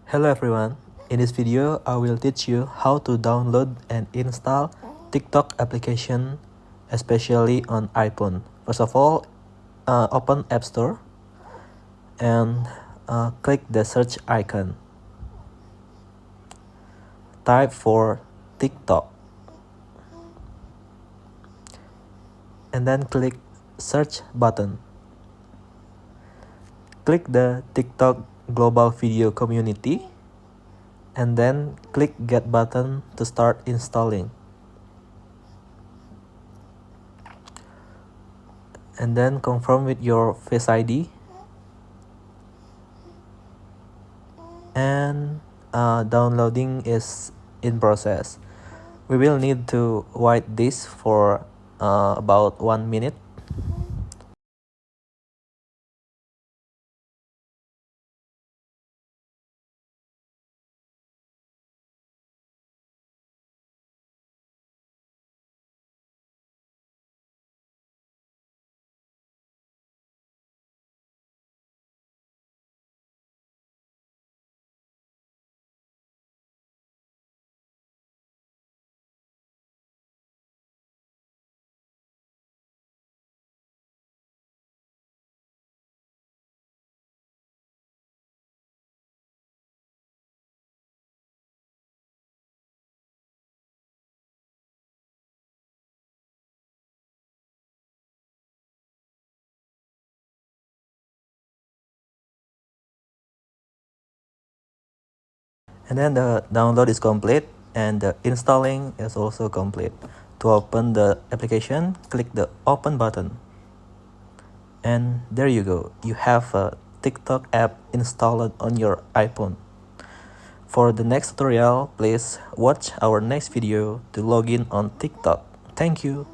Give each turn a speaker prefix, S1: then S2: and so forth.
S1: Hello everyone, in this video I will teach you how to download and install TikTok application, especially on iPhone. First of all, open App Store and click the search icon. Type for TikTok and then click search button. Click the TikTok global video community and then click get button to start installing. And then confirm with your Face ID and downloading is in process. We will need to wait this for about 1 minute. And then the download is complete and the installing is also complete. To open the application, click the open button. And there you go, you have a TikTok app installed on your iPhone. For the next tutorial, please watch our next video to log in on TikTok. Thank you.